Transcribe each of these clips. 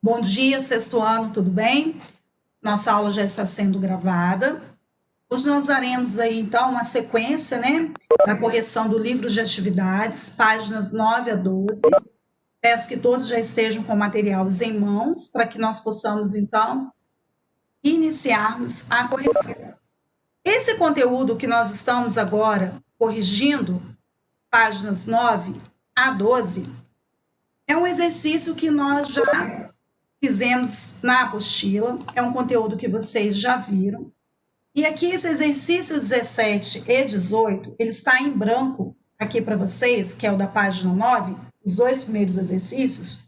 Bom dia, sexto ano, tudo bem? Nossa aula já está sendo gravada. Hoje nós daremos aí, então, uma sequência, né, da correção do livro de atividades, páginas 9 a 12. Peço que todos já estejam com materiais em mãos, para que nós possamos, então, iniciarmos a correção. Esse conteúdo que nós estamos agora corrigindo, páginas 9 a 12, é um exercício que nós já fizemos na apostila, é um conteúdo que vocês já viram. E aqui esse exercício 17 e 18, ele está em branco aqui para vocês, que é o da página 9, os dois primeiros exercícios,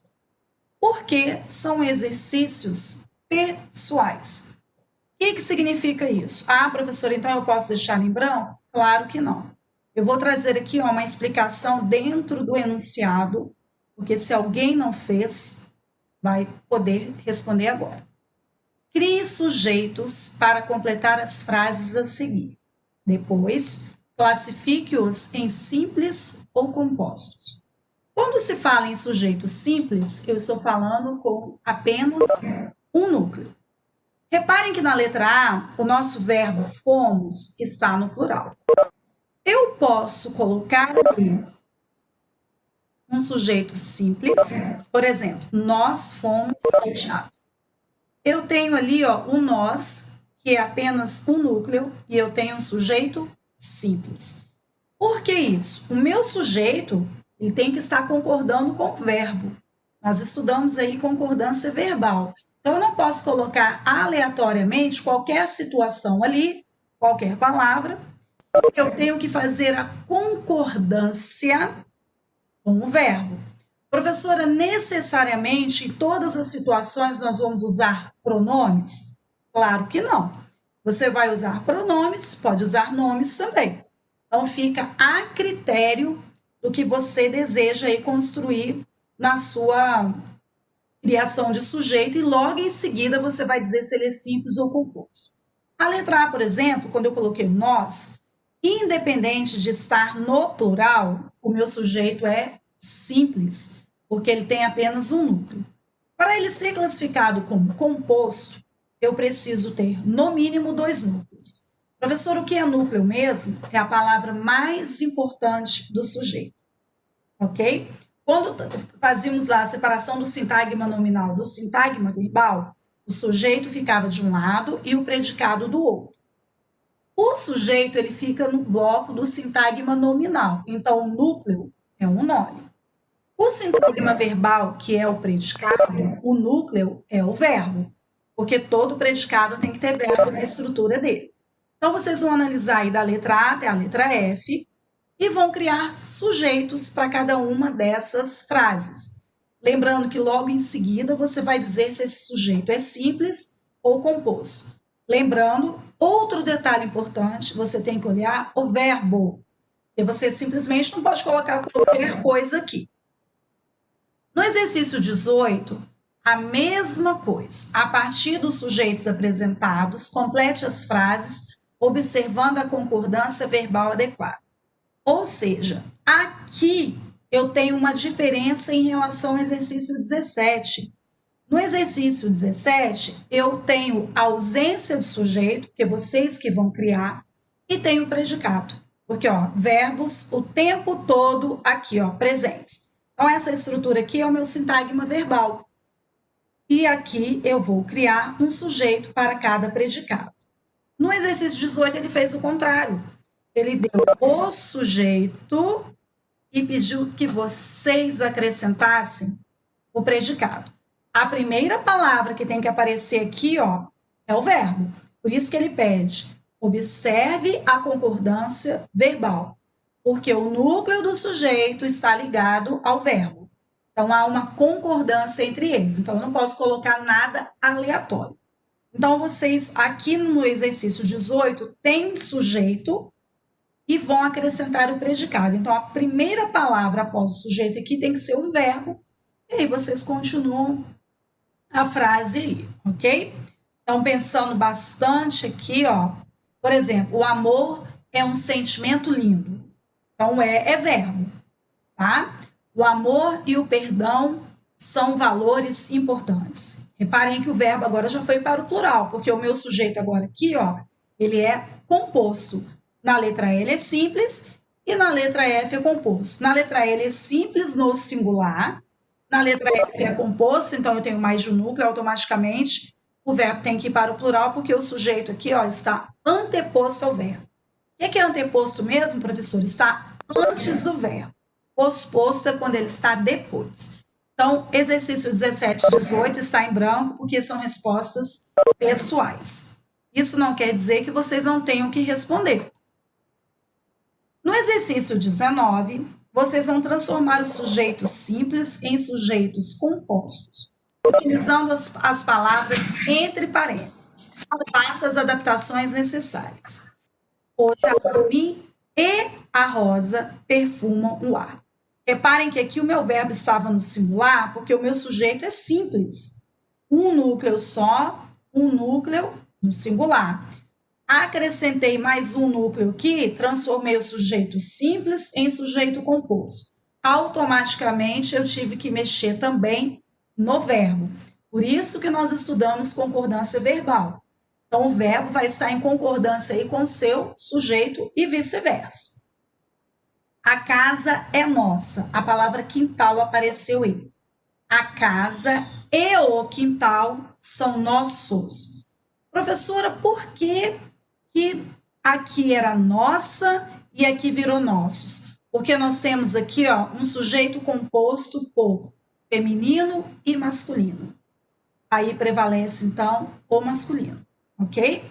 porque são exercícios pessoais. O que significa isso? Ah, professora, então eu posso deixar em branco? Claro que não. Eu vou trazer aqui uma explicação dentro do enunciado, porque se alguém não fez, vai poder responder agora. Crie sujeitos para completar as frases a seguir. Depois, classifique-os em simples ou compostos. Quando se fala em sujeito simples, eu estou falando com apenas um núcleo. Reparem que na letra A, o nosso verbo fomos está no plural. Eu posso colocar aqui um sujeito simples, por exemplo, nós fomos ao teatro. Eu tenho ali o nós, que é apenas um núcleo, e eu tenho um sujeito simples. Por que isso? O meu sujeito ele tem que estar concordando com o verbo. Nós estudamos aí concordância verbal. Então, eu não posso colocar aleatoriamente qualquer situação ali, qualquer palavra, porque eu tenho que fazer a concordância com o verbo. Professora, necessariamente em todas as situações nós vamos usar pronomes? Claro que não. Você vai usar pronomes, pode usar nomes também. Então fica a critério do que você deseja aí construir na sua criação de sujeito e logo em seguida você vai dizer se ele é simples ou composto. A letra A, por exemplo, quando eu coloquei nós, independente de estar no plural, o meu sujeito é simples, porque ele tem apenas um núcleo. Para ele ser classificado como composto, eu preciso ter, no mínimo, dois núcleos. Professor, o que é núcleo mesmo? É a palavra mais importante do sujeito, ok? Quando fazíamos lá a separação do sintagma nominal do sintagma verbal, o sujeito ficava de um lado e o predicado do outro. O sujeito ele fica no bloco do sintagma nominal, então o núcleo é um nome. O sintagma verbal, que é o predicado, o núcleo é o verbo, porque todo predicado tem que ter verbo na estrutura dele. Então, vocês vão analisar aí da letra A até a letra F e vão criar sujeitos para cada uma dessas frases. Lembrando que logo em seguida você vai dizer se esse sujeito é simples ou composto. Lembrando, outro detalhe importante, você tem que olhar o verbo, porque você simplesmente não pode colocar qualquer coisa aqui. No exercício 18, a mesma coisa. A partir dos sujeitos apresentados, complete as frases observando a concordância verbal adequada. Ou seja, aqui eu tenho uma diferença em relação ao exercício 17. No exercício 17, eu tenho ausência de sujeito, que é vocês que vão criar, e tenho predicado, porque verbos o tempo todo aqui, presentes. Então, essa estrutura aqui é o meu sintagma verbal. E aqui eu vou criar um sujeito para cada predicado. No exercício 18, ele fez o contrário. Ele deu o sujeito e pediu que vocês acrescentassem o predicado. A primeira palavra que tem que aparecer aqui, é o verbo. Por isso que ele pede, observe a concordância verbal, porque o núcleo do sujeito está ligado ao verbo. Então, há uma concordância entre eles. Então, eu não posso colocar nada aleatório. Então, vocês, aqui no exercício 18, tem sujeito e vão acrescentar o predicado. Então, a primeira palavra após o sujeito aqui tem que ser um verbo, e aí vocês continuam a frase aí, ok? Então, pensando bastante aqui, por exemplo, o amor é um sentimento lindo. Então, é verbo, tá? O amor e o perdão são valores importantes. Reparem que o verbo agora já foi para o plural, porque o meu sujeito agora aqui, ó, ele é composto. Na letra L é simples e na letra F é composto. Na letra L é simples no singular, na letra F é composto, então eu tenho mais de um núcleo, automaticamente o verbo tem que ir para o plural, porque o sujeito aqui, ó, está anteposto ao verbo. O que é anteposto mesmo, professor? Está antes do verbo. Posposto é quando ele está depois. Então, exercício 17 e 18 está em branco, porque são respostas pessoais. Isso não quer dizer que vocês não tenham que responder. No exercício 19, vocês vão transformar os sujeitos simples em sujeitos compostos, utilizando as palavras entre parênteses. Faça as adaptações necessárias. O jasmim e a rosa perfumam o ar. Reparem que aqui o meu verbo estava no singular, porque o meu sujeito é simples. Um núcleo só, um núcleo no singular. Acrescentei mais um núcleo aqui, transformei o sujeito simples em sujeito composto. Automaticamente eu tive que mexer também no verbo. Por isso que nós estudamos concordância verbal. Então, o verbo vai estar em concordância aí com o seu sujeito e vice-versa. A casa é nossa. A palavra quintal apareceu aí. A casa e o quintal são nossos. Professora, por que aqui era nossa e aqui virou nossos? Porque nós temos aqui, ó, um sujeito composto por feminino e masculino. Aí prevalece, então, o masculino, ok?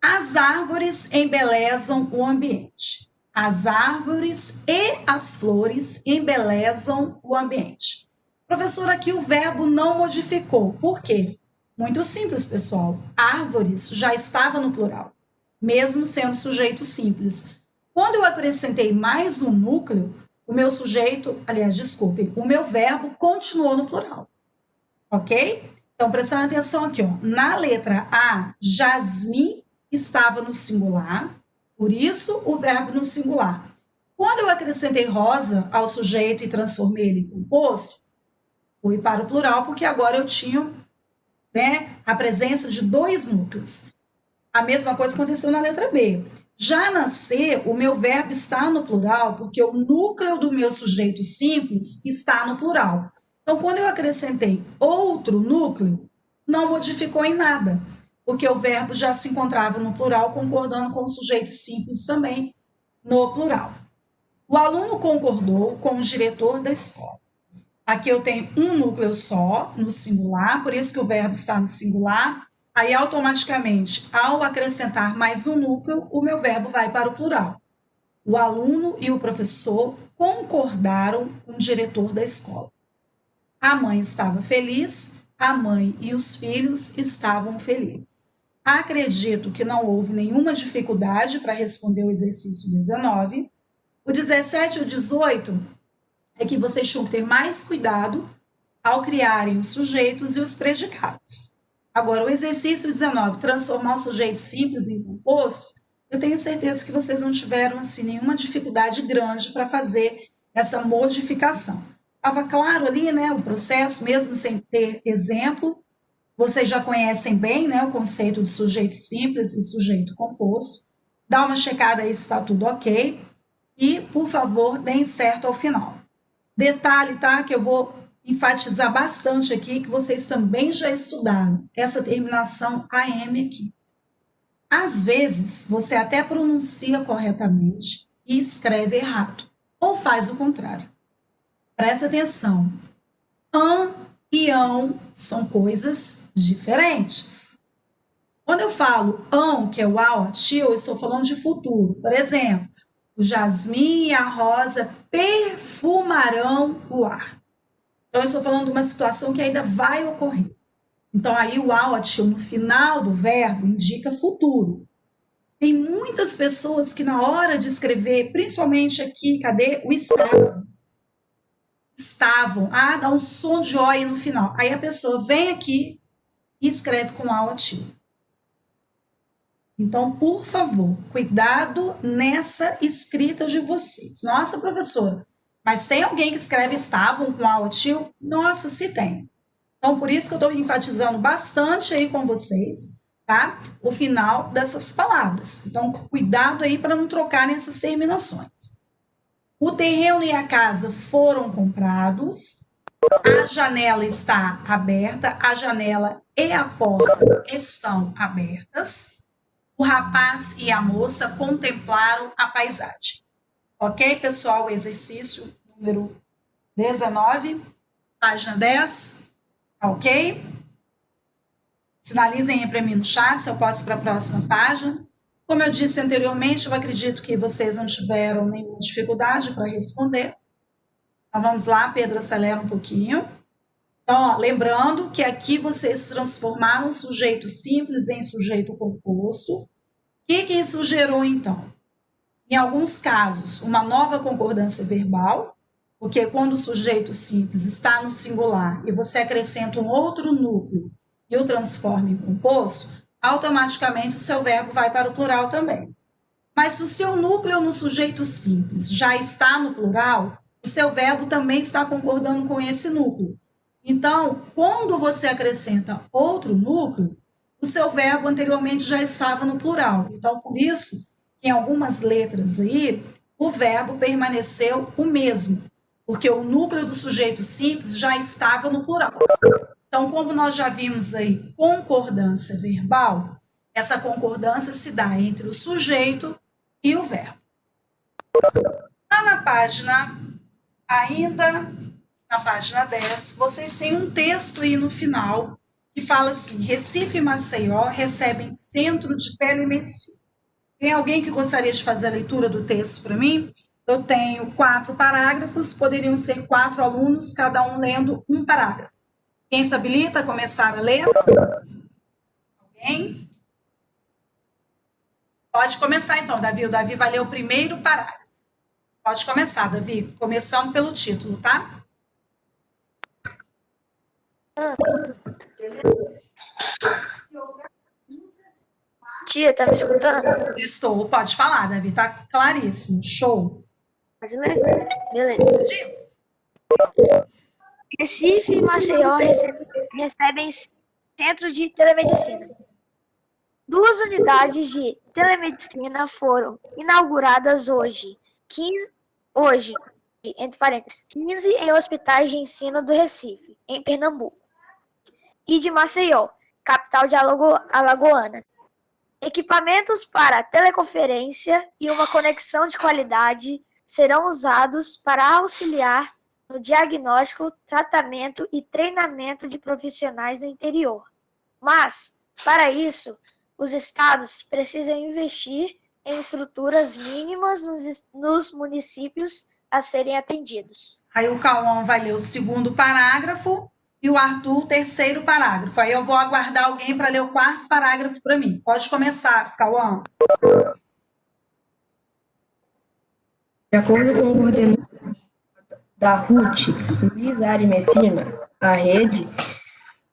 As árvores embelezam o ambiente. As árvores e as flores embelezam o ambiente. Professor, aqui o verbo não modificou. Por quê? Muito simples, pessoal. Árvores já estava no plural, mesmo sendo sujeito simples. Quando eu acrescentei mais um núcleo, o meu sujeito, aliás, desculpe, o meu verbo continuou no plural. Ok? Então, prestando atenção aqui, ó. Na letra A, jasmim estava no singular, por isso o verbo no singular. Quando eu acrescentei rosa ao sujeito e transformei ele em composto, fui para o plural, porque agora eu tinha, né, a presença de dois núcleos. A mesma coisa aconteceu na letra B. Já na C, o meu verbo está no plural, porque o núcleo do meu sujeito simples está no plural. Então, quando eu acrescentei outro núcleo, não modificou em nada, porque o verbo já se encontrava no plural, concordando com o sujeito simples também no plural. O aluno concordou com o diretor da escola. Aqui eu tenho um núcleo só, no singular, por isso que o verbo está no singular. Aí, automaticamente, ao acrescentar mais um núcleo, o meu verbo vai para o plural. O aluno e o professor concordaram com o diretor da escola. A mãe estava feliz, a mãe e os filhos estavam felizes. Acredito que não houve nenhuma dificuldade para responder o exercício 19. O 17 e o 18 é que vocês tinham que ter mais cuidado ao criarem os sujeitos e os predicados. Agora, o exercício 19, transformar o sujeito simples em composto, eu tenho certeza que vocês não tiveram assim, nenhuma dificuldade grande para fazer essa modificação. Estava claro ali, né, o processo, mesmo sem ter exemplo. Vocês já conhecem bem, né, o conceito de sujeito simples e sujeito composto. Dá uma checada aí se está tudo ok. E, por favor, deem certo ao final. Detalhe, tá, que eu vou enfatizar bastante aqui, que vocês também já estudaram essa terminação AM aqui. Às vezes, você até pronuncia corretamente e escreve errado, ou faz o contrário. Presta atenção. An e ão são coisas diferentes. Quando eu falo ão, que é o ao ativo, eu estou falando de futuro. Por exemplo, o jasmim e a rosa perfumarão o ar. Então, eu estou falando de uma situação que ainda vai ocorrer. Então, aí o ao ativo no final do verbo indica futuro. Tem muitas pessoas que na hora de escrever, principalmente aqui, cadê? O estavam. Estavam. Ah, dá um som de ó aí no final. Aí a pessoa vem aqui e escreve com ao ativo. Então, por favor, cuidado nessa escrita de vocês. Nossa, professora, Mas tem alguém que escreve estavam com A ou tio? Nossa, se tem. Então, por isso que eu estou enfatizando bastante aí com vocês, tá? O final dessas palavras. Então, cuidado aí para não trocarem essas terminações. O terreno e a casa foram comprados. A janela está aberta. A janela e a porta estão abertas. O rapaz e a moça contemplaram a paisagem. Ok, pessoal? O exercício número 19, página 10. Ok? Sinalizem aí para mim no chat se eu posso ir para a próxima página. Como eu disse anteriormente, eu acredito que vocês não tiveram nenhuma dificuldade para responder. Então vamos lá, Pedro, acelera um pouquinho. Então, ó, lembrando que aqui vocês transformaram o sujeito simples em sujeito composto. O que isso gerou, então? Em alguns casos, uma nova concordância verbal, porque quando o sujeito simples está no singular e você acrescenta um outro núcleo e o transforma em composto, automaticamente o seu verbo vai para o plural também. Mas se o seu núcleo no sujeito simples já está no plural, o seu verbo também está concordando com esse núcleo. Então, quando você acrescenta outro núcleo, o seu verbo anteriormente já estava no plural. Então, por isso, em algumas letras aí, o verbo permaneceu o mesmo, porque o núcleo do sujeito simples já estava no plural. Então, como nós já vimos aí concordância verbal, essa concordância se dá entre o sujeito e o verbo. Lá na página, ainda na página 10, vocês têm um texto aí no final que fala assim: Recife e Maceió recebem centro de telemedicina. Tem alguém que gostaria de fazer a leitura do texto para mim? Eu tenho 4 parágrafos, poderiam ser 4 alunos, cada um lendo um parágrafo. Quem se habilita a começar a ler? Alguém? Pode começar então, Davi. O Davi vai ler o primeiro parágrafo. Pode começar, Davi, começando pelo título, tá? Tia, tá me escutando? Estou, pode falar, Davi, tá claríssimo. Show. Pode ler? Beleza. Recife e Maceió recebem centro de telemedicina. 2 unidades de telemedicina foram inauguradas hoje, entre parênteses, 15 em hospitais de ensino do Recife, em Pernambuco, e de Maceió, capital de Alagoana. Equipamentos para teleconferência e uma conexão de qualidade serão usados para auxiliar no diagnóstico, tratamento e treinamento de profissionais do interior. Mas, para isso, os estados precisam investir em estruturas mínimas nos municípios a serem atendidos. Aí o Cauã vai ler o segundo parágrafo e o Arthur o terceiro parágrafo. Aí eu vou aguardar alguém para ler o quarto parágrafo para mim. Pode começar, Cauã. De acordo com o coordenador da RUT, Luiz Ari Messina, a rede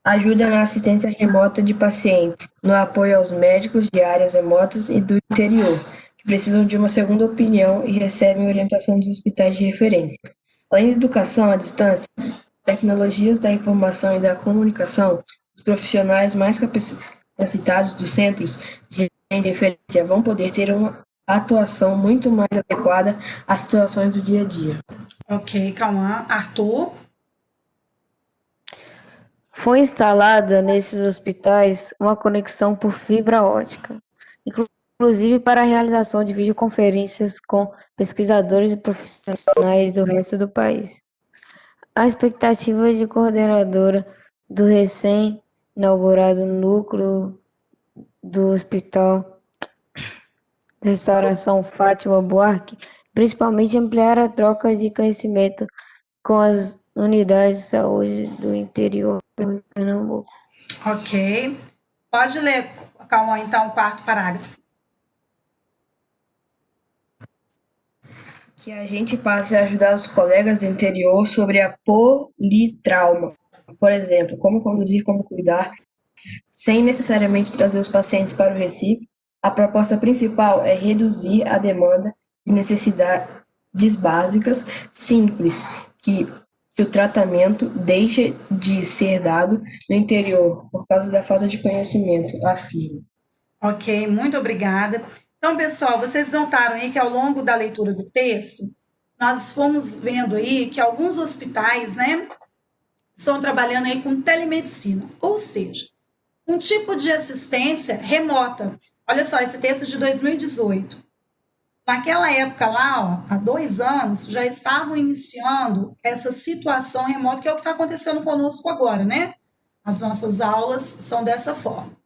ajuda na assistência remota de pacientes, no apoio aos médicos de áreas remotas e do interior, que precisam de uma segunda opinião e recebem orientação dos hospitais de referência. Além da educação à distância, tecnologias da informação e da comunicação, os profissionais mais capacitados dos centros de referência vão poder ter uma atuação muito mais adequada às situações do dia a dia. Ok, Cauã. Arthur. Foi instalada nesses hospitais uma conexão por fibra ótica, inclusive para a realização de videoconferências com pesquisadores e profissionais do resto do país. A expectativa de coordenadora do recém-inaugurado núcleo do Hospital de Restauração Fátima Buarque, principalmente ampliar a troca de conhecimento com as unidades de saúde do interior de Pernambuco. Ok. Pode ler, Cauã, então, o quarto parágrafo. Que a gente passe a ajudar os colegas do interior sobre a politrauma. Por exemplo, como conduzir, como cuidar, sem necessariamente trazer os pacientes para o Recife. A proposta principal é reduzir a demanda de básicas simples, que o tratamento deixa de ser dado no interior por causa da falta de conhecimento, afirma. Ok, muito obrigada. Então, pessoal, vocês notaram aí que ao longo da leitura do texto, nós fomos vendo aí que alguns hospitais, né, estão trabalhando aí com telemedicina, ou seja, um tipo de assistência remota. Olha só, esse texto é de 2018. Naquela época lá, ó, há 2 anos, já estavam iniciando essa situação remota, que é o que está acontecendo conosco agora, né? As nossas aulas são dessa forma.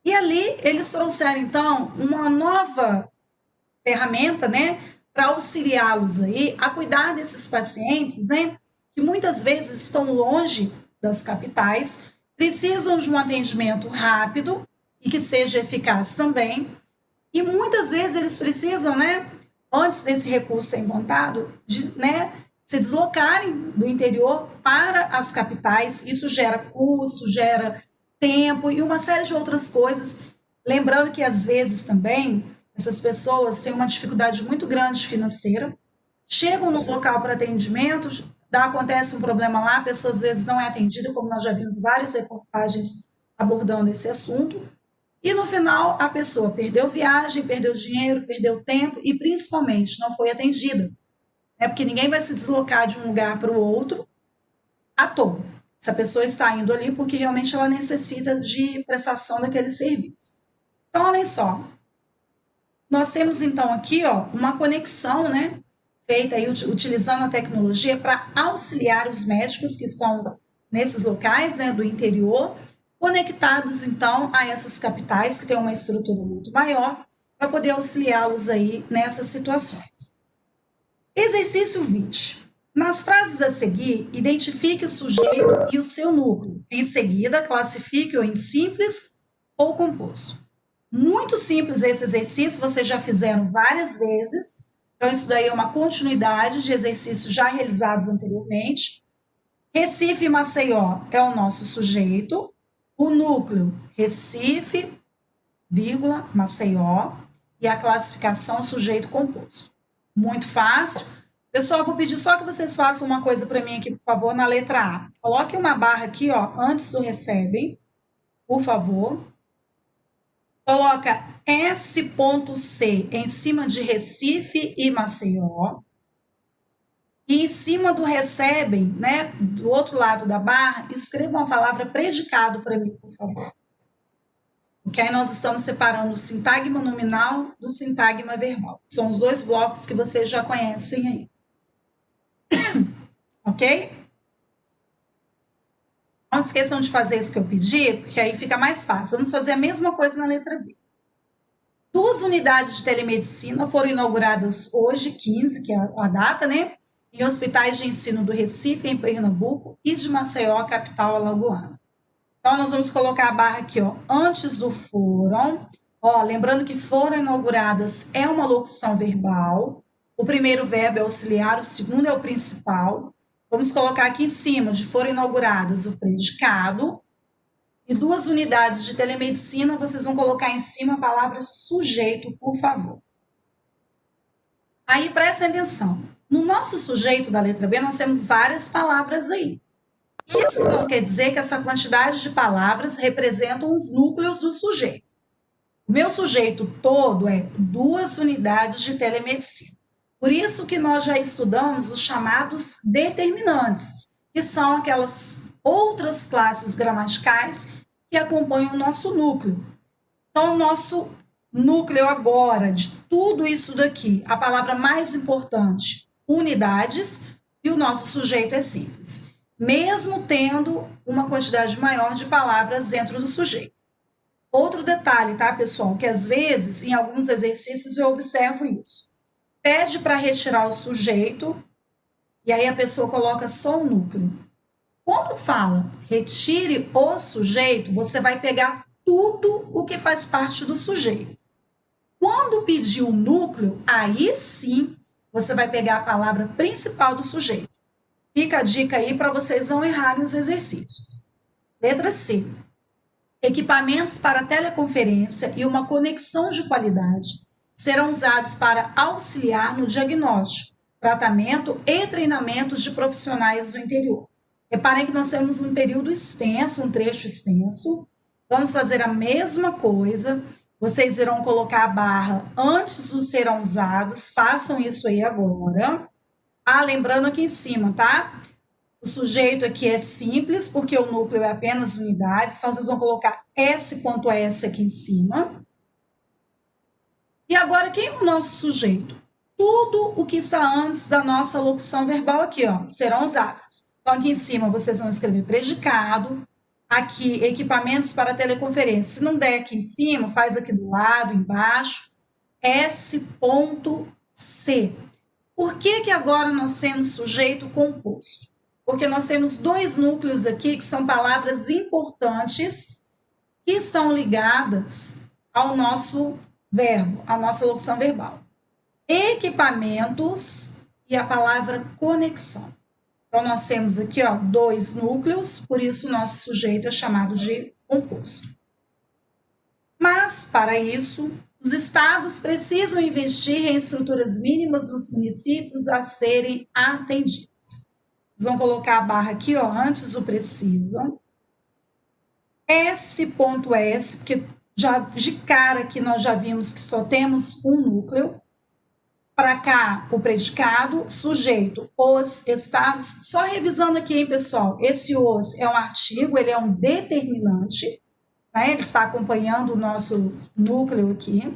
E ali eles trouxeram, então, uma nova ferramenta, né, para auxiliá-los aí a cuidar desses pacientes, né, que muitas vezes estão longe das capitais, precisam de um atendimento rápido e que seja eficaz também. E muitas vezes eles precisam, né, antes desse recurso ser implantado, né, se deslocarem do interior para as capitais. Isso gera custo, gera tempo e uma série de outras coisas. Lembrando que, às vezes, também, essas pessoas têm uma dificuldade muito grande financeira, chegam no local para atendimento, acontece um problema lá, a pessoa, às vezes, não é atendida, como nós já vimos várias reportagens abordando esse assunto, e, no final, a pessoa perdeu viagem, perdeu dinheiro, perdeu tempo e, principalmente, não foi atendida. Porque ninguém vai se deslocar de um lugar para o outro à toa. Essa pessoa está indo ali porque realmente ela necessita de prestação daquele serviço. Então, olha só, nós temos então aqui, ó, uma conexão, né, feita aí utilizando a tecnologia para auxiliar os médicos que estão nesses locais, né, do interior, conectados então a essas capitais que têm uma estrutura muito maior para poder auxiliá-los aí nessas situações. Exercício 20. Nas frases a seguir, identifique o sujeito e o seu núcleo. Em seguida, classifique-o em simples ou composto. Muito simples esse exercício, vocês já fizeram várias vezes. Então, isso daí é uma continuidade de exercícios já realizados anteriormente. Recife e Maceió é o nosso sujeito. O núcleo, Recife, vírgula, Maceió. E a classificação, sujeito composto. Muito fácil. Pessoal, vou pedir só que vocês façam uma coisa para mim aqui, por favor, na letra A. Coloque uma barra aqui, ó, antes do recebem, por favor. Coloca S.C em cima de Recife e Maceió. E em cima do recebem, né, do outro lado da barra, escreva uma palavra predicado para mim, por favor. Porque aí nós estamos separando o sintagma nominal do sintagma verbal. São os dois blocos que vocês já conhecem aí. Ok? Não esqueçam de fazer isso que eu pedi, porque aí fica mais fácil. Vamos fazer a mesma coisa na letra B. 2 unidades de telemedicina foram inauguradas hoje, 15, que é a data, né? Em hospitais de ensino do Recife, em Pernambuco, e de Maceió, capital alagoana. Então, nós vamos colocar a barra aqui, ó, antes do foram. Ó, lembrando que foram inauguradas é uma locução verbal. O primeiro verbo é auxiliar, o segundo é o principal. Vamos colocar aqui em cima de foram inauguradas o predicado. E 2 unidades de telemedicina, vocês vão colocar em cima a palavra sujeito, por favor. Aí, prestem atenção. No nosso sujeito da letra B, nós temos várias palavras aí. Isso não quer dizer que essa quantidade de palavras representam os núcleos do sujeito. O meu sujeito todo é 2 unidades de telemedicina. Por isso que nós já estudamos os chamados determinantes, que são aquelas outras classes gramaticais que acompanham o nosso núcleo. Então, o nosso núcleo agora, de tudo isso daqui, a palavra mais importante, unidades, e o nosso sujeito é simples, mesmo tendo uma quantidade maior de palavras dentro do sujeito. Outro detalhe, tá, pessoal, que às vezes, em alguns exercícios, eu observo isso. Pede para retirar o sujeito, e aí a pessoa coloca só o núcleo. Quando fala retire o sujeito, você vai pegar tudo o que faz parte do sujeito. Quando pedir o núcleo, aí sim você vai pegar a palavra principal do sujeito. Fica a dica aí para vocês não errarem os exercícios. Letra C. Equipamentos para teleconferência e uma conexão de qualidade serão usados para auxiliar no diagnóstico, tratamento e treinamentos de profissionais do interior. Reparem que nós temos um período extenso, um trecho extenso. Vamos fazer a mesma coisa. Vocês irão colocar a barra antes dos serão usados. Façam isso aí agora. Lembrando aqui em cima, tá? O sujeito aqui é simples, porque o núcleo é apenas unidades. Então, vocês vão colocar S.S aqui em cima. E agora, quem é o nosso sujeito? Tudo o que está antes da nossa locução verbal aqui, ó, serão usados. Então, aqui em cima, vocês vão escrever predicado. Aqui, equipamentos para teleconferência. Se não der aqui em cima, faz aqui do lado, embaixo. S.C. Por que agora nós temos sujeito composto? Porque nós temos dois núcleos aqui, que são palavras importantes, que estão ligadas ao nosso verbo, à nossa locução verbal. Equipamentos e a palavra conexão. Então, nós temos aqui, ó, dois núcleos, por isso o nosso sujeito é chamado de composto. Mas, para isso, os estados precisam investir em estruturas mínimas dos municípios a serem atendidos. Vocês vão colocar a barra aqui, ó, antes do precisam. S.S, porque já de cara aqui nós já vimos que só temos um núcleo. Para cá, o predicado, sujeito, os estados. Só revisando aqui, hein, pessoal? Esse os é um artigo, ele é um determinante, né? Ele está acompanhando o nosso núcleo aqui.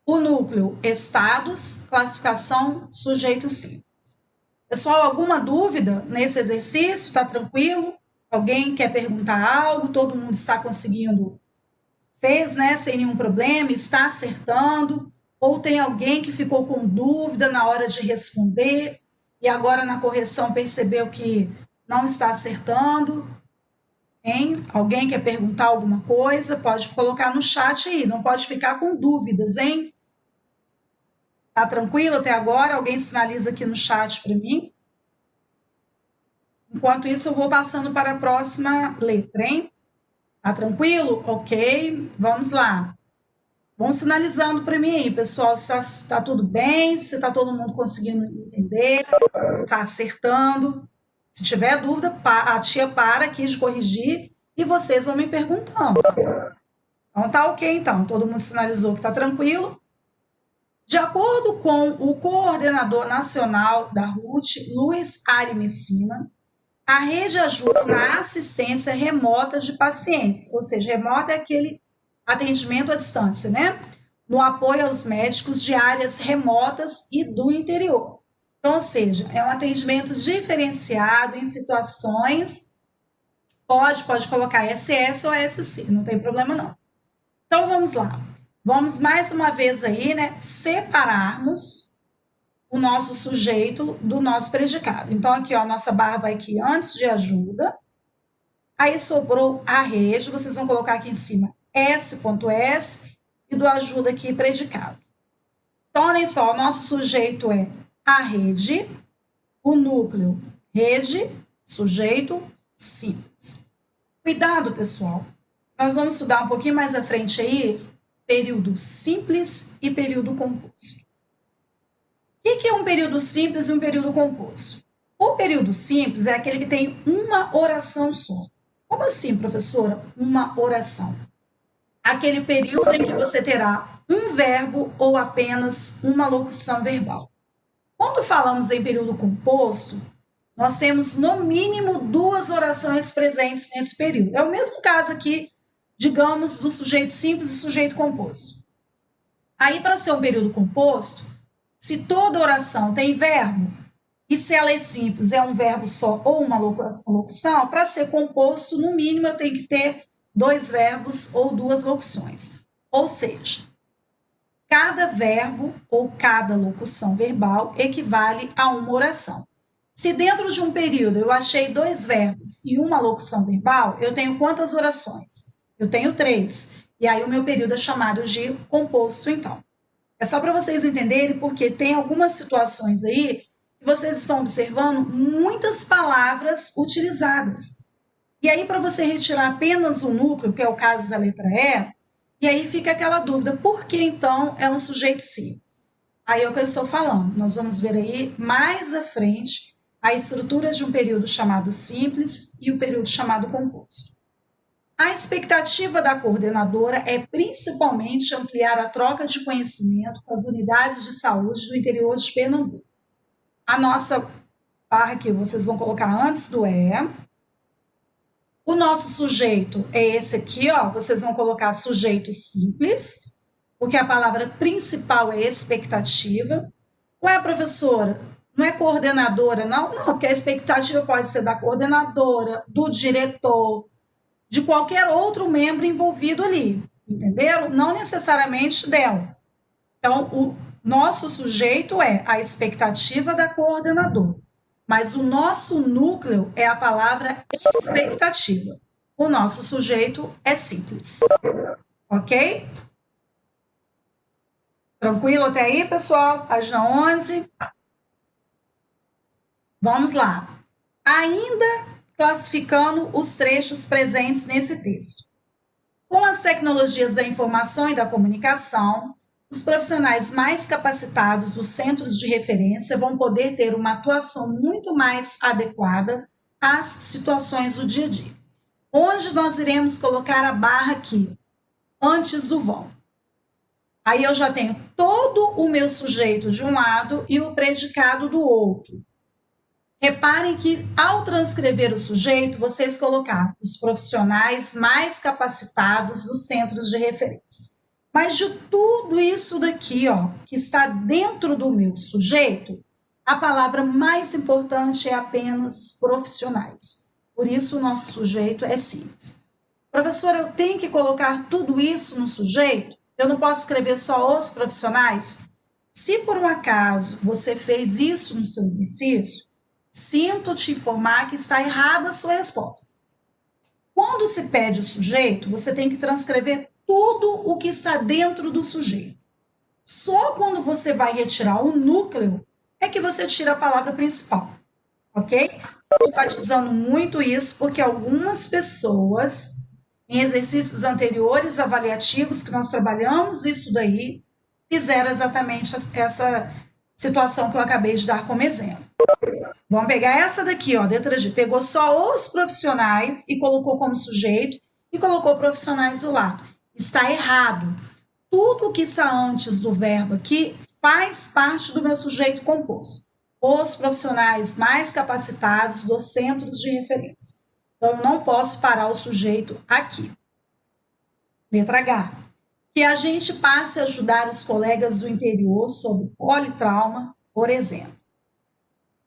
O núcleo, estados, classificação, sujeito simples. Pessoal, alguma dúvida nesse exercício? Está tranquilo? Alguém quer perguntar algo? Todo mundo está conseguindo? Fez, né? Sem nenhum problema? Está acertando? Ou tem alguém que ficou com dúvida na hora de responder e agora na correção percebeu que não está acertando? Hein? Alguém quer perguntar alguma coisa? Pode colocar no chat aí, não pode ficar com dúvidas, hein? Tá tranquilo até agora? Alguém sinaliza aqui no chat para mim? Enquanto isso, eu vou passando para a próxima letra, hein? Tá tranquilo? Ok, vamos lá. Vão sinalizando para mim aí, pessoal, se está tudo bem, se está todo mundo conseguindo entender, se está acertando. Se tiver dúvida, a tia para aqui de corrigir e vocês vão me perguntando. Então, tá ok, então. Todo mundo sinalizou que está tranquilo. De acordo com o coordenador nacional da RUT, Luiz Ari Messina, a rede ajuda na assistência remota de pacientes, ou seja, remota é aquele atendimento à distância, né? No apoio aos médicos de áreas remotas e do interior. Então, ou seja, é um atendimento diferenciado em situações, pode colocar SS ou SC, não tem problema não. Então, vamos lá. Vamos mais uma vez aí, né, separarmos o nosso sujeito do nosso predicado. Então, aqui, ó, a nossa barra vai aqui antes de ajuda. Aí sobrou a rede, vocês vão colocar aqui em cima S.S e do ajuda aqui predicado. Então, olhem só, o nosso sujeito é a rede, o núcleo, rede, sujeito, simples. Cuidado, pessoal. Nós vamos estudar um pouquinho mais à frente aí, período simples e período composto. O que é um período simples e um período composto? O período simples é aquele que tem uma oração só. Como assim, professora? Uma oração. Aquele período em que você terá um verbo ou apenas uma locução verbal. Quando falamos em período composto, nós temos no mínimo duas orações presentes nesse período. É o mesmo caso aqui, digamos, do sujeito simples e sujeito composto. Aí, para ser um período composto, se toda oração tem verbo, e se ela é simples, é um verbo só ou uma locução, para ser composto, no mínimo, eu tenho que ter dois verbos ou duas locuções. Ou seja, cada verbo ou cada locução verbal equivale a uma oração. Se dentro de um período eu achei dois verbos e uma locução verbal, eu tenho quantas orações? Eu tenho 3. E aí o meu período é chamado de composto, então. É só para vocês entenderem, porque tem algumas situações aí que vocês estão observando muitas palavras utilizadas. E aí, para você retirar apenas o núcleo, que é o caso da letra E, e aí fica aquela dúvida, por que então é um sujeito simples? Aí é o que eu estou falando. Nós vamos ver aí mais à frente a estrutura de um período chamado simples e o período chamado composto. A expectativa da coordenadora é principalmente ampliar a troca de conhecimento com as unidades de saúde do interior de Pernambuco. A nossa barra aqui vocês vão colocar antes do E. O nosso sujeito é esse aqui, ó. Vocês vão colocar sujeito simples, porque a palavra principal é expectativa. Ué, professora, não é coordenadora, não? Não, porque a expectativa pode ser da coordenadora, do diretor, de qualquer outro membro envolvido ali, entenderam? Não necessariamente dela. Então, o nosso sujeito é a expectativa da coordenadora, mas o nosso núcleo é a palavra expectativa. O nosso sujeito é simples. Ok? Tranquilo até aí, pessoal? Página 11. Vamos lá. Ainda classificando os trechos presentes nesse texto. Com as tecnologias da informação e da comunicação, os profissionais mais capacitados dos centros de referência vão poder ter uma atuação muito mais adequada às situações do dia a dia. Onde nós iremos colocar a barra aqui, antes do vão. Aí eu já tenho todo o meu sujeito de um lado e o predicado do outro. Reparem que, ao transcrever o sujeito, vocês colocaram os profissionais mais capacitados dos centros de referência. Mas de tudo isso daqui, ó, que está dentro do meu sujeito, a palavra mais importante é apenas profissionais. Por isso, o nosso sujeito é simples. Professora, eu tenho que colocar tudo isso no sujeito? Eu não posso escrever só os profissionais? Se por um acaso você fez isso no seu exercício, sinto te informar que está errada a sua resposta. Quando se pede o sujeito, você tem que transcrever tudo o que está dentro do sujeito. Só quando você vai retirar o núcleo é que você tira a palavra principal, ok? Estou enfatizando muito isso porque algumas pessoas, em exercícios anteriores avaliativos que nós trabalhamos isso daí, fizeram exatamente essa situação que eu acabei de dar como exemplo. Vamos pegar essa daqui, ó, letra G. Pegou só os profissionais e colocou como sujeito e colocou profissionais do lado. Está errado. Tudo que está antes do verbo aqui faz parte do meu sujeito composto. Os profissionais mais capacitados dos centros de referência. Então, eu não posso parar o sujeito aqui. Letra H. Que a gente passe a ajudar os colegas do interior sobre politrauma, por exemplo.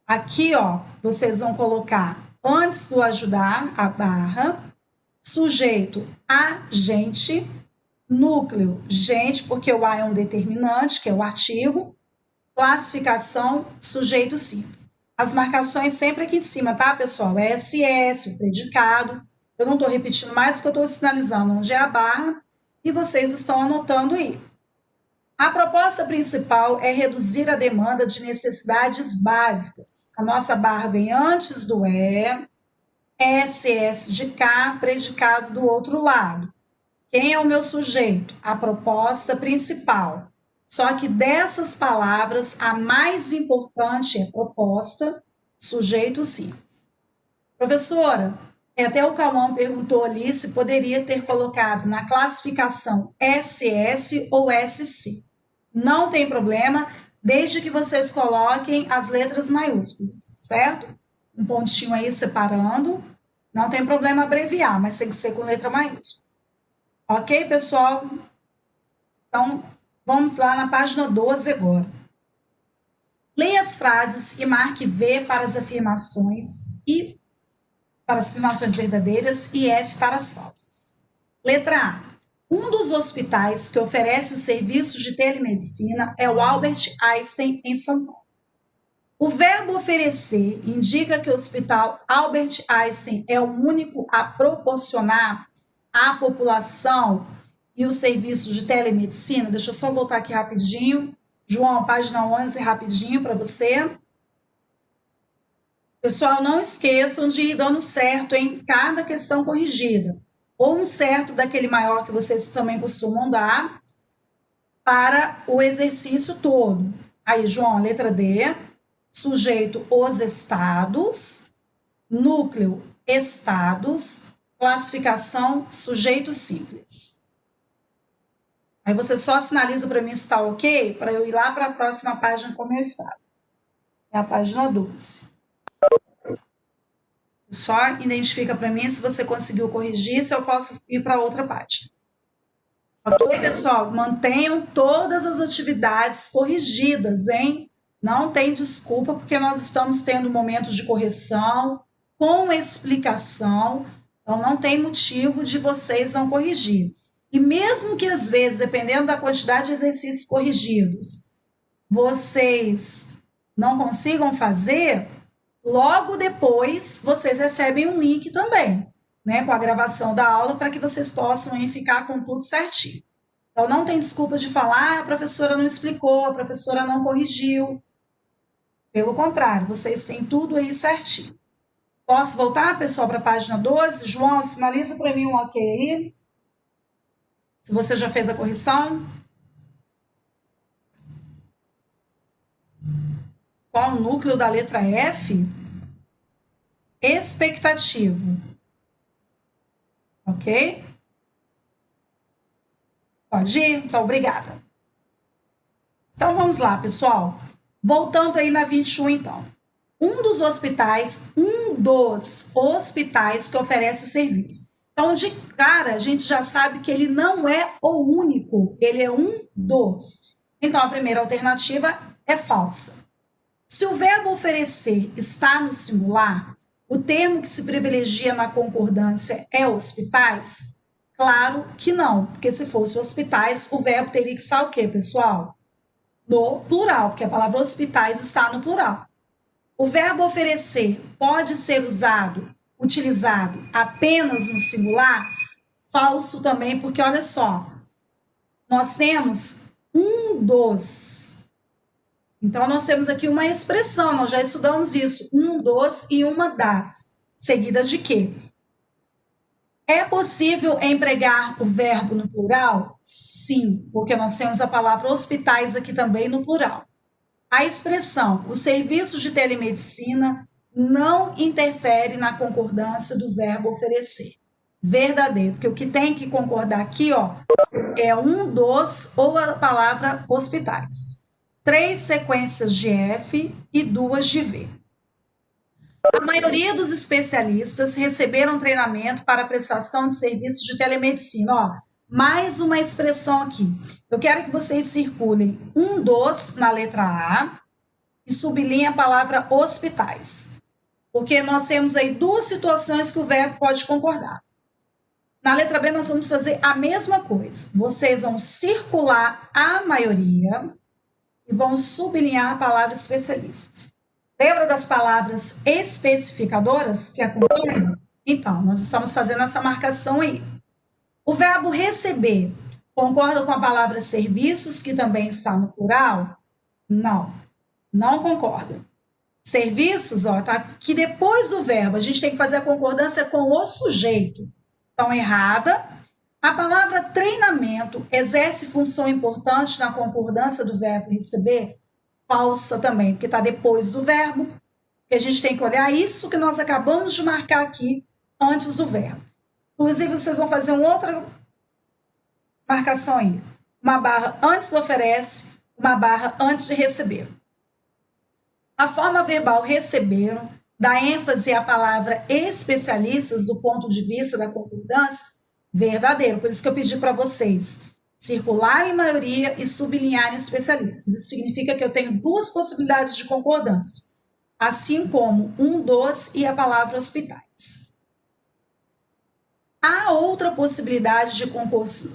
Aqui, ó, vocês vão colocar, antes do ajudar, a barra, sujeito, a gente, núcleo, gente, porque o A é um determinante, que é o artigo, classificação, sujeito simples. As marcações sempre aqui em cima, tá, pessoal? SS, o predicado. Eu não estou repetindo mais, porque eu estou sinalizando onde é a barra e vocês estão anotando aí. A proposta principal é reduzir a demanda de necessidades básicas. A nossa barra vem antes do E, SS de cá, predicado do outro lado. Quem é o meu sujeito? A proposta principal. Só que dessas palavras, a mais importante é proposta, sujeito simples. Professora, até o Cauã perguntou ali se poderia ter colocado na classificação SS ou SC. Não tem problema, desde que vocês coloquem as letras maiúsculas, certo? Um pontinho aí separando. Não tem problema abreviar, mas tem que ser com letra maiúscula. Ok, pessoal? Então, vamos lá na página 12 agora. Leia as frases e marque V para as afirmações verdadeiras e F para as falsas. Letra A. Um dos hospitais que oferece os serviços de telemedicina é o Albert Einstein, em São Paulo. O verbo oferecer indica que o Hospital Albert Einstein é o único a proporcionar à população e os serviços de telemedicina. Deixa eu só voltar aqui rapidinho. João, página 11, rapidinho para você. Pessoal, não esqueçam de ir dando certo em cada questão corrigida. Ou um certo daquele maior que vocês também costumam dar para o exercício todo. Aí, João, letra D. Sujeito, os estados. Núcleo, estados. Classificação, sujeito simples. Aí você só sinaliza para mim se está ok, para eu ir lá para a próxima página com o meu estado. É a página 12. Só identifica para mim se você conseguiu corrigir, se eu posso ir para outra página. Ok, pessoal? Mantenham todas as atividades corrigidas, hein? Não tem desculpa, porque nós estamos tendo momentos de correção, com explicação, então não tem motivo de vocês não corrigir. E mesmo que às vezes, dependendo da quantidade de exercícios corrigidos, vocês não consigam fazer, logo depois vocês recebem um link também, né, com a gravação da aula, para que vocês possam aí ficar com tudo certinho. Então não tem desculpa de falar, a professora não explicou, a professora não corrigiu. Pelo contrário, vocês têm tudo aí certinho. Posso voltar, pessoal, para a página 12? João, sinaliza para mim um ok aí. Se você já fez a correção. Qual o núcleo da letra F? Expectativo. Ok? Pode ir? Então, obrigada. Então, vamos lá, pessoal. Voltando aí na 21, então. Um dos hospitais que oferece o serviço. Então, de cara, a gente já sabe que ele não é o único, ele é um dos. Então, a primeira alternativa é falsa. Se o verbo oferecer está no singular, o termo que se privilegia na concordância é hospitais? Claro que não, porque se fosse hospitais, o verbo teria que estar o quê, pessoal? No plural, porque a palavra hospitais está no plural. O verbo oferecer pode ser utilizado apenas no singular? Falso também, porque olha só, nós temos um dos. Então, nós temos aqui uma expressão, nós já estudamos isso, um dos e uma das. Seguida de quê? É possível empregar o verbo no plural? Sim, porque nós temos a palavra hospitais aqui também no plural. A expressão, os serviços de telemedicina não interfere na concordância do verbo oferecer. Verdadeiro, porque o que tem que concordar aqui, ó, é um dos ou a palavra hospitais. 3 sequências de F e 2 de V. A maioria dos especialistas receberam treinamento para a prestação de serviços de telemedicina. Ó, mais uma expressão aqui. Eu quero que vocês circulem um dos na letra A e sublinhem a palavra hospitais. Porque nós temos aí duas situações que o verbo pode concordar. Na letra B, nós vamos fazer a mesma coisa. Vocês vão circular a maioria e vão sublinhar a palavra especialistas. Lembra das palavras especificadoras que acompanham? Então, nós estamos fazendo essa marcação aí. O verbo receber concorda com a palavra serviços, que também está no plural? Não, não concorda. Serviços, ó, tá aqui depois do verbo, a gente tem que fazer a concordância com o sujeito. Então, errada. A palavra treinamento exerce função importante na concordância do verbo receber? Falsa também, porque está depois do verbo, que a gente tem que olhar isso que nós acabamos de marcar aqui antes do verbo. Inclusive, vocês vão fazer uma outra marcação aí. Uma barra antes do oferece, uma barra antes de receber. A forma verbal receberam dá ênfase à palavra especialistas do ponto de vista da concordância? Verdadeiro. Por isso que eu pedi para vocês circular em maioria e sublinhar em especialistas. Isso significa que eu tenho duas possibilidades de concordância, assim como um dos e a palavra hospitais. Há outra possibilidade de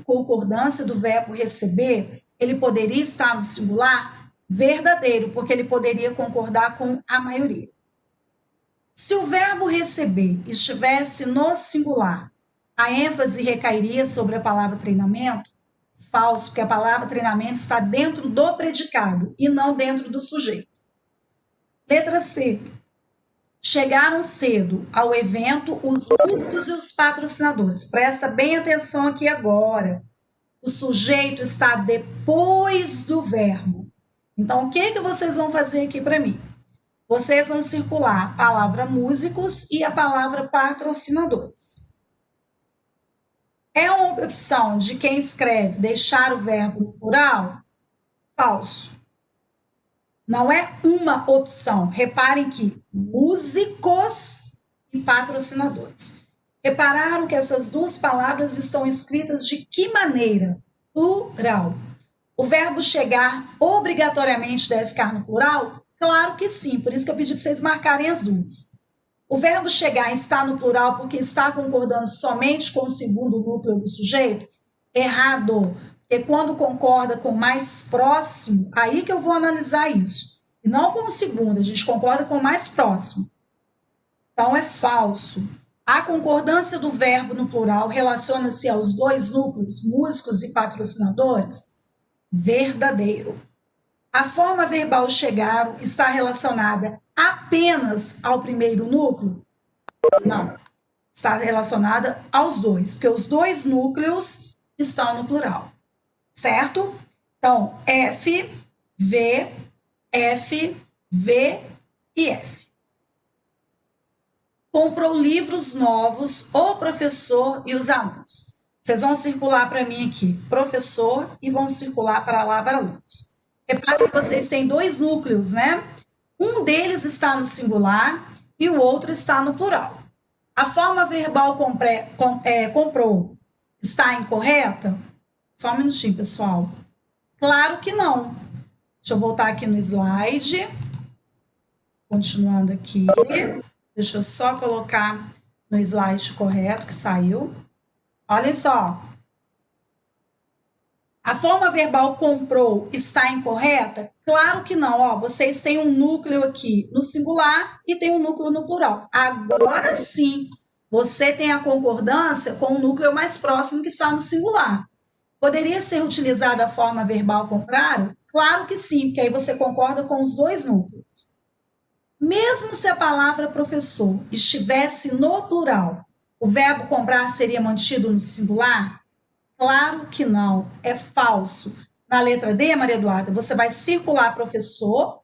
concordância do verbo receber? Ele poderia estar no singular? Verdadeiro, porque ele poderia concordar com a maioria. Se o verbo receber estivesse no singular, a ênfase recairia sobre a palavra treinamento? Falso, porque a palavra treinamento está dentro do predicado e não dentro do sujeito. Letra C. Chegaram cedo ao evento os músicos e os patrocinadores. Presta bem atenção aqui agora. O sujeito está depois do verbo. Então, o que vocês vão fazer aqui para mim? Vocês vão circular a palavra músicos e a palavra patrocinadores. É uma opção de quem escreve deixar o verbo no plural? Falso. Não é uma opção. Reparem que músicos e patrocinadores. Repararam que essas duas palavras estão escritas de que maneira? Plural. O verbo chegar obrigatoriamente deve ficar no plural? Claro que sim, por isso que eu pedi para vocês marcarem as duas. O verbo chegar está no plural porque está concordando somente com o segundo núcleo do sujeito? Errado. Porque quando concorda com o mais próximo, aí que eu vou analisar isso. E não com o segundo, a gente concorda com o mais próximo. Então é falso. A concordância do verbo no plural relaciona-se aos dois núcleos, músicos e patrocinadores? Verdadeiro. A forma verbal chegaram está relacionada apenas ao primeiro núcleo? Não. Está relacionada aos dois, porque os dois núcleos estão no plural. Certo? Então, F, V e F. Comprou livros novos o professor e os alunos. Vocês vão circular para mim aqui, professor, e vão circular para a palavra alunos. Reparem que vocês têm dois núcleos, né? Um deles está no singular e o outro está no plural. A forma verbal comprou está incorreta? Só um minutinho, pessoal. Claro que não. Deixa eu voltar aqui no slide. Continuando aqui. Deixa eu só colocar no slide correto que saiu. Olha só. A forma verbal comprou está incorreta? Claro que não. Ó, vocês têm um núcleo aqui no singular e tem um núcleo no plural. Agora sim, você tem a concordância com o núcleo mais próximo que está no singular. Poderia ser utilizada a forma verbal comprar? Claro que sim, porque aí você concorda com os dois núcleos. Mesmo se a palavra professor estivesse no plural, o verbo comprar seria mantido no singular? Claro que não, é falso. Na letra D, Maria Eduarda, você vai circular professor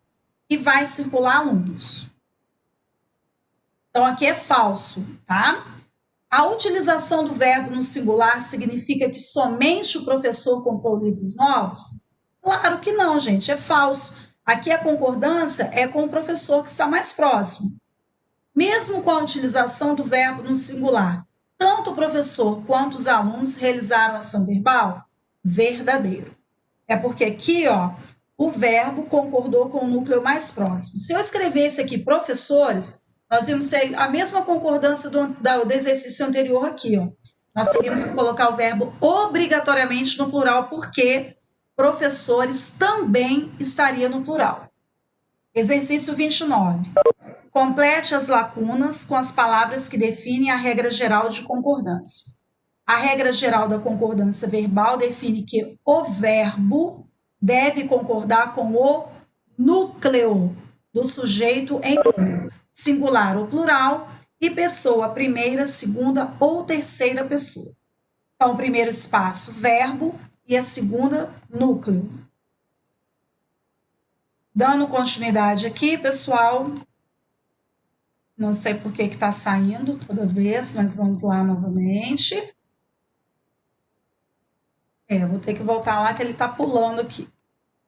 e vai circular alunos. Então, aqui é falso, tá? A utilização do verbo no singular significa que somente o professor comprou livros novos? Claro que não, gente, é falso. Aqui a concordância é com o professor que está mais próximo. Mesmo com a utilização do verbo no singular, tanto o professor quanto os alunos realizaram ação verbal? Verdadeiro. É porque aqui, ó, o verbo concordou com o núcleo mais próximo. Se eu escrevesse aqui professores, nós íamos ter a mesma concordância do exercício anterior aqui, ó. Nós teríamos que colocar o verbo obrigatoriamente no plural, porque professores também estaria no plural. Exercício 29. Complete as lacunas com as palavras que definem a regra geral de concordância. A regra geral da concordância verbal define que o verbo deve concordar com o núcleo do sujeito em número, singular ou plural, e pessoa primeira, segunda ou terceira pessoa. Então, o primeiro espaço, verbo, e a segunda, núcleo. Dando continuidade aqui, pessoal. Não sei por que está saindo toda vez, mas vamos lá novamente. Vou ter que voltar lá que ele está pulando aqui.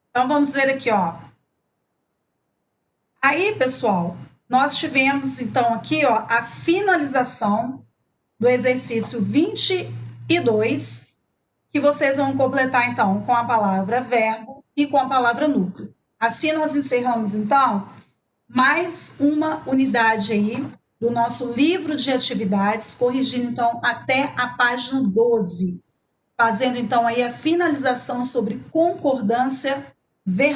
Então, vamos ver aqui, ó. Aí, pessoal, nós tivemos, então, aqui, ó, a finalização do exercício 22, que vocês vão completar, então, com a palavra verbo e com a palavra núcleo. Assim, nós encerramos, então, mais uma unidade aí do nosso livro de atividades, corrigindo, então, até a página 12, fazendo, então, aí a finalização sobre concordância verbal.